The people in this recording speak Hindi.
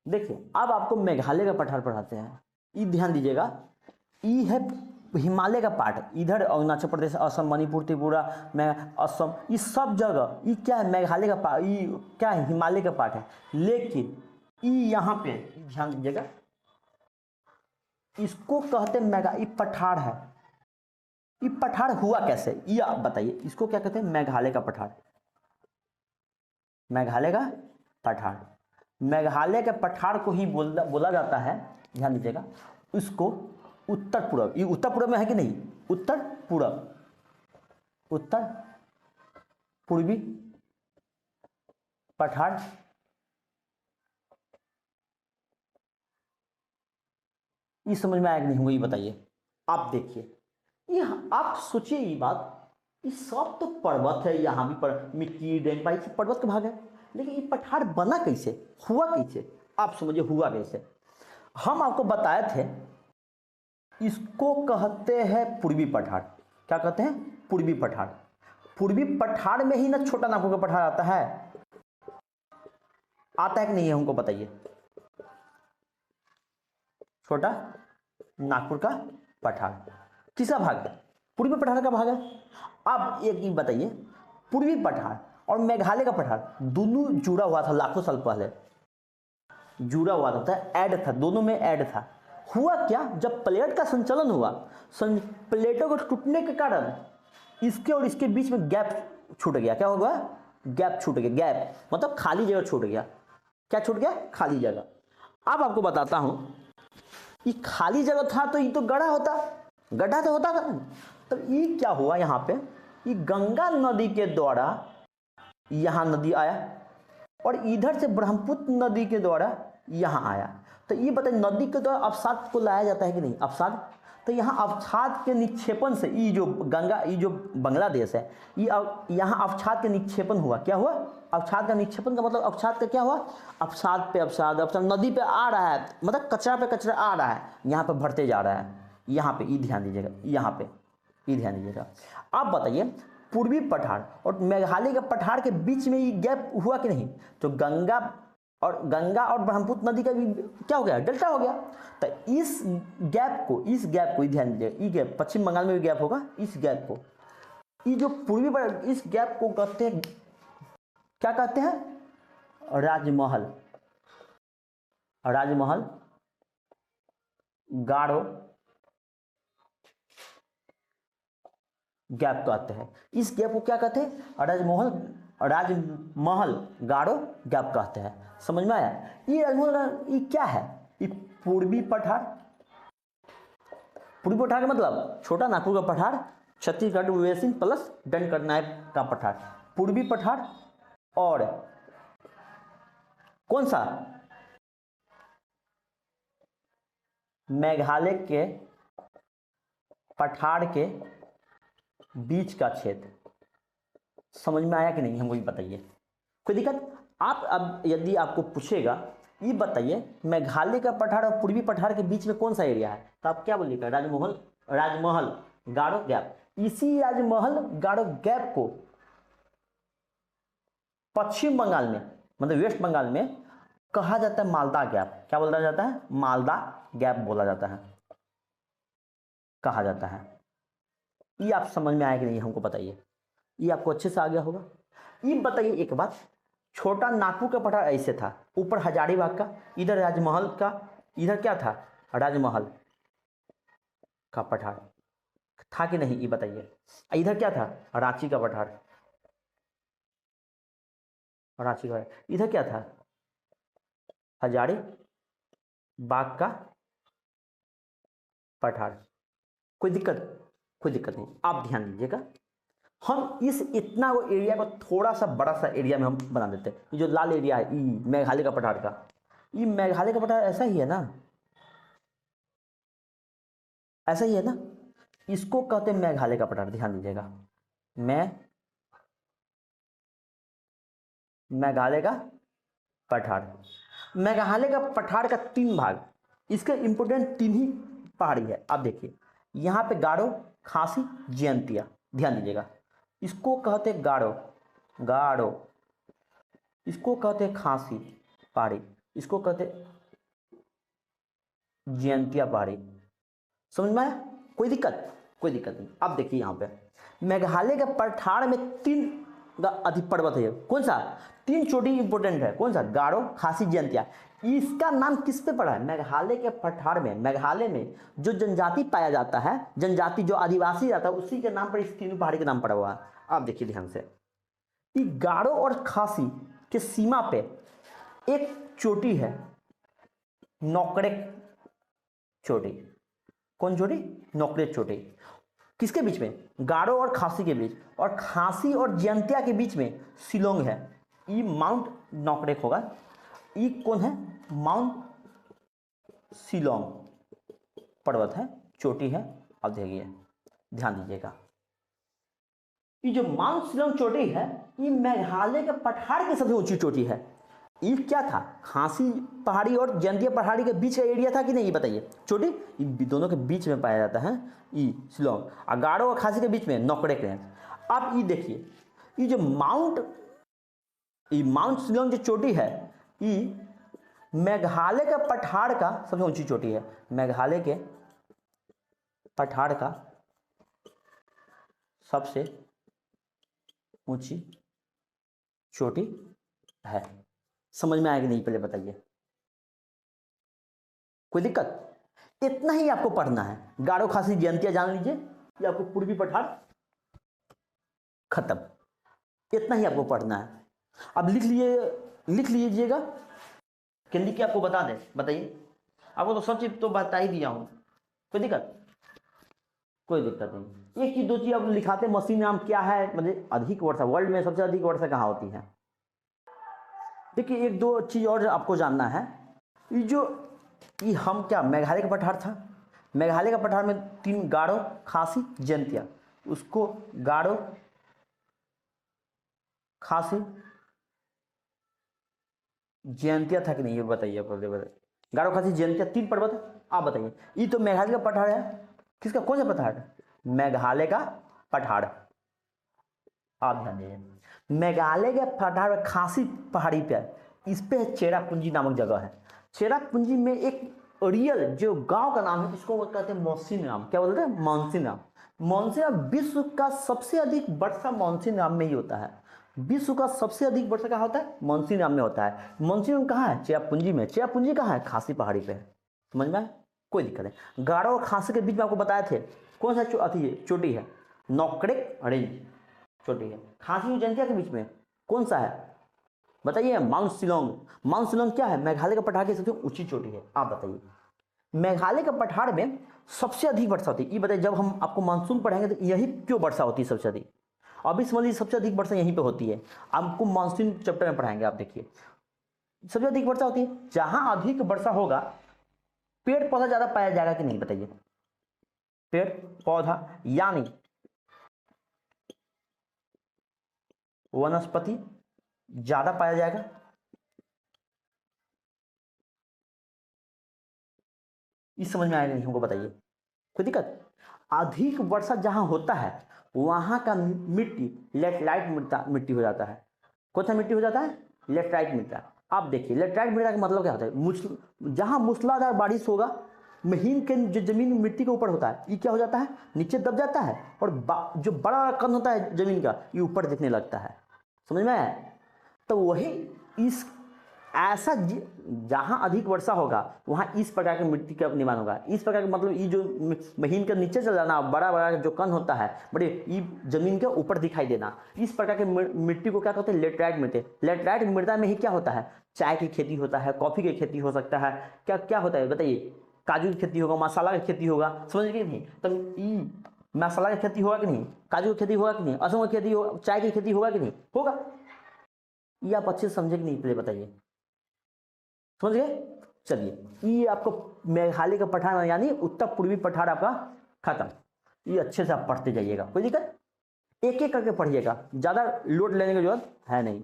देखिए अब आपको मेघालय का पठार पढ़ाते हैं। ये ध्यान दीजिएगा, ई है हिमालय का पार्ट, इधर अरुणाचल प्रदेश, असम, मणिपुर, त्रिपुरा में असम, ये सब जगह ये क्या है, मेघालय का पार्ट, ये क्या है, हिमालय का पार्ट है। लेकिन ये यहाँ पे ध्यान दीजिएगा, इसको कहते मेघा, ये पठार है। ये पठार हुआ कैसे, ये आप बताइए, इसको क्या कहते हैं, मेघालय का पठार। मेघालय का पठार, मेघालय के पठार को ही बोला जाता है, ध्यान दीजिएगा, इसको उत्तर पूर्व, ये उत्तर पूर्व में है कि नहीं, उत्तर पूर्व, उत्तर पूर्वी पठार, ये समझ में आया कि नहीं होगा, ये बताइए। आप देखिए, ये आप सोचिए ये बात, ये सब तो पर्वत है, यहाँ भी पर मिट्टी रेंगपा पर्वत का भाग है, लेकिन ये पठार बना कैसे, हुआ कैसे, आप समझिए हुआ कैसे। हम आपको बताए थे, इसको कहते हैं पूर्वी पठार। क्या कहते हैं, पूर्वी पठार। पूर्वी पठार में ही ना छोटा नागपुर का पठार आता है, आता है कि नहीं है हमको बताइए। छोटा नागपुर का पठार किसका भाग है, पूर्वी पठार का भाग है। अब एक ही बताइए, पूर्वी पठार और मेघालय का पठार दोनों जुड़ा हुआ था लाखों साल पहले, जुड़ा हुआ था, ऐड था, दोनों में ऐड था। हुआ क्या, जब प्लेट का संचलन हुआ, प्लेटों को टूटने के कारण इसके और इसके बीच में गैप छूट गया। क्या होगा, गैप छूट गया, गैप मतलब खाली जगह छूट गया। क्या छूट गया, खाली जगह। अब आपको बताता हूं, ये खाली जगह था तो ये तो गड्ढा होता, गड्ढा तो होता था। तो ये क्या हुआ, यहाँ पे ये गंगा नदी के द्वारा यहाँ नदी आया और इधर से ब्रह्मपुत्र नदी के द्वारा यहाँ आया। तो ये बताइए, नदी के द्वारा अवसाद को लाया जाता है कि नहीं, अवसाद। तो यहाँ अवसाद के निक्षेपण से, ये जो गंगा, ये जो बांग्लादेश है, ये यहाँ अवसाद के निक्षेपण हुआ। क्या हुआ, अवसाद का निक्षेपण का मतलब अवसाद का क्या हुआ, अवसाद पे अवसाद, अवसाद नदी पे आ रहा है, मतलब कचरा पे कचरा आ रहा है, यहाँ पे भरते जा रहा है। यहाँ पे ये ध्यान दीजिएगा, यहाँ पे ये ध्यान दीजिएगा। आप बताइए, पूर्वी पठार और मेघालय के पठार के बीच में ये गैप हुआ कि नहीं, तो गंगा और ब्रह्मपुत्र नदी का भी क्या हो गया, डेल्टा हो गया। तो इस गैप को ध्यान दीजिए, ये गैप पश्चिम बंगाल में भी गैप होगा, इस गैप को, ये जो पूर्वी, इस गैप को कहते हैं, क्या कहते हैं, राजमहल, राजमहल, गारो गैप कहते हैं। इस गैप को क्या कहते हैं, राजमहल गारो गैप कहते हैं। समझ में आया, ये राजमहल, ये क्या है, ये पूर्वी पठार। पूर्वी पठार का मतलब छोटा नागपुर का पठार, छत्तीसगढ़ बेसिन प्लस दंडकनायक का पठार, पूर्वी पठार। और कौन सा, मेघालय के पठार के बीच का क्षेत्र। समझ में आया कि नहीं, हमको ये बताइए, कोई दिक्कत। आप अब यदि आपको पूछेगा, ये बताइए मेघालय का पठार और पूर्वी पठार के बीच में कौन सा एरिया है, तो आप क्या बोलिएगा, राजमहल गारो गैप। इसी राजमहल गारो गैप को पश्चिम बंगाल में, मतलब वेस्ट बंगाल में कहा जाता है मालदा गैप। क्या बोला जाता है, मालदा गैप बोला जाता है, कहा जाता है। ये आप समझ में आया कि नहीं, हमको बताइए, ये आपको अच्छे से आ गया होगा। ये बताइए एक बात, छोटा नागपुर का पठार ऐसे था, ऊपर हजारीबाग का, इधर राजमहल का, इधर क्या था, राजमहल का पठार था कि नहीं, ये बताइए। इधर क्या था, रांची का पठार, रांची का, इधर क्या था, हजारीबाग का पठार। कोई दिक्कत नहीं, आप ध्यान दीजिएगा। हम इस इतना वो एरिया को थोड़ा सा बड़ा सा एरिया में हम बना देते हैं। ये जो लाल एरिया है, ये मेघालय का पठार का, ये मेघालय का पठार ऐसा ही है ना, ऐसा ही है ना, इसको कहते हैं मेघालय का पठार। ध्यान दीजिएगा, मेघालय का पठार। मेघालय का पठार का 3 भाग, इसके इंपोर्टेंट 3 ही पहाड़ी है। आप देखिए, यहाँ पे गारो, खासी, जयंतिया, ध्यान दीजिएगा। इसको कहते हैं गारो, इसको कहते हैं खासी पहाड़ी, इसको कहते जयंतिया पहाड़ी। समझ में आया? कोई दिक्कत? कोई दिक्कत नहीं। अब देखिए यहाँ पे मेघालय के पठार में 3 अधिक पर्वत है। कौन सा? 3 चोटी इंपोर्टेंट है। कौन सा? गारो, खासी, जयंतिया। इसका नाम किस पे पड़ा है? मेघालय के पठार में, मेघालय में जो जनजाति पाया जाता है, जनजाति जो आदिवासी जाता है, उसी के नाम पर इस तीनों पहाड़ी का नाम पड़ा हुआ है। आप देखिए ध्यान से, ये गारो और खासी के सीमा पे एक चोटी है, नौकरेक चोटी। कौन चोटी? नौकरेक चोटी। किसके बीच में? गारो और खासी के बीच, और खासी और जयंतिया के बीच में शिलोंग है। ये माउंट नौकरेक होगा। ये कौन है? माउंट शिलोंग पर्वत है, चोटी है। अब देखिए ध्यान दीजिएगा, ये जो माउंट शिलोंग चोटी है, ये मेघालय के पठार की सबसे ऊंची चोटी है। ये क्या था? खासी पहाड़ी और जयंतिया पहाड़ी के बीच का एरिया था कि नहीं? ये बताइए। चोटी ये दोनों के बीच में पाया जाता है, ये शिलोंग। और गारो और खासी के बीच में नौकरेक रेंज। अब ये देखिए, ये जो माउंट शिलोंग जो चोटी है, ये मेघालय के पठार का सबसे ऊंची चोटी है। मेघालय के पठार का सबसे ऊंची चोटी है। समझ में आएगी नहीं? पहले बताइए। कोई दिक्कत? इतना ही आपको पढ़ना है। गारो, खासी, जयंतिया जान लीजिए, ये आपको पूर्वी पठार खत्म। इतना ही आपको पढ़ना है। अब लिख लीजिएगा कि लिख के आपको बता दें। बताइए, आपको तो सब चीज तो बता ही दिया हूं। कोई दिक्कत? कोई दिक्कत नहीं। एक चीज दो चीज आप लिखाते, मशीन नाम क्या है, मतलब अधिक वर्षा, वर्ल्ड में सबसे अधिक वर्षा कहाँ होती है। देखिए, एक दो चीज और आपको जानना है। ये हम क्या मेघालय का पठार था, मेघालय का पठार में 3 गारो, खासी, जयंतिया। उसको गारो, खासी, जयंतिया था कि नहीं? ये बताइए। गारो, खासी, जयंतिया 3 पर्वत है। आप बताइए। ये तो मेघालय का पठार है। किसका? कौन सा पठार है? मेघालय का पठार। आप ध्यान दीजिए, मेघालय के पठार में खासी पहाड़ी पे, इस पे चेरापूंजी नामक जगह है। चेरापूंजी में एक रियल जो गांव का नाम है, इसको कहते हैं मौसिनराम। क्या बोलते हैं? मौसिनराम। मौसिनराम विश्व का सबसे अधिक वर्षा मौसिनराम में ही होता है। विश्व का सबसे अधिक वर्षा कहाँ होता है? मौसिनराम में होता है। मौसिनराम कहाँ है? चेरापूंजी में। चेरापूंजी कहाँ है? खासी पहाड़ी पे है। समझ में आया? कोई दिक्कत नहीं। गारो और खासी के बीच में आपको बताए थे कौन सा चोटी है? नौकरेक रेंज चोटी है। खासी और जयंतिया के बीच में कौन सा है? बताइए। माउंट शिलोंग। माउंट शिलोंग क्या है? मेघालय का पठार की सबसे ऊंची चोटी है। आप बताइए। मेघालय के पठार में सबसे अधिक वर्षा होती है। ये बताइए, जब हम आपको मानसून पढ़ाएंगे तो यही क्यों वर्षा होती है सबसे अधिक? अभी समझ लीजिए, सबसे अधिक वर्षा यहीं पे होती है। आपको मानसून चैप्टर में पढ़ाएंगे। आप देखिए, सबसे अधिक वर्षा होती है जहां अधिक वर्षा होगा, पेड़ पौधा ज्यादा पाया जाएगा कि नहीं? बताइए। पेड़ पौधा यानी वनस्पति ज्यादा पाया जाएगा। इस समझ में आएगा नहीं? हमको बताइए। कोई दिक्कत? अधिक वर्षा जहां होता है वहां का मिट्टी लेटराइट मिट्टी हो जाता है। कौन सा मिट्टी हो जाता है? लेटराइट मिट्टी। आप देखिए, लेटराइट मिट्टी का मतलब क्या होता है? जहां मूसलाधार बारिश होगा, महीन के जो जमीन मिट्टी के ऊपर होता है, ये क्या हो जाता है? नीचे दब जाता है, और जो बड़ा कण होता है जमीन का, ये ऊपर दिखने लगता है। समझ में आया? तो वही इस ऐसा जहां अधिक वर्षा होगा वहां इस प्रकार की मिट्टी का निर्माण होगा। इस प्रकार का मतलब ये जो महीन के नीचे चल जाना, बड़ा बड़ा जो कण होता है, बड़े ये जमीन के ऊपर दिखाई देना, इस प्रकार के मिट्टी को क्या कहते हैं? लेटराइट मिट्टी। लेटराइट मृदा में ही क्या होता है? चाय की खेती होता है, कॉफी की खेती हो सकता है, क्या क्या होता है बताइए? काजू की खेती होगा, मसाला की खेती होगा। समझ गए नहीं? तो मसाला की खेती होगा कि नहीं? काजू की खेती होगा कि नहीं? असम की खेती होगा, चाय की खेती होगा कि नहीं? होगा। ये आप अच्छे से समझे कि नहीं? पहले बताइए। समझ गए? चलिए, ये आपको मेघालय का पठार यानी उत्तर पूर्वी पठार आपका खत्म। ये अच्छे से आप पढ़ते जाइएगा। कोई दिक्कत? एक एक करके पढ़िएगा, ज्यादा लोड लेने की जरूरत है नहीं।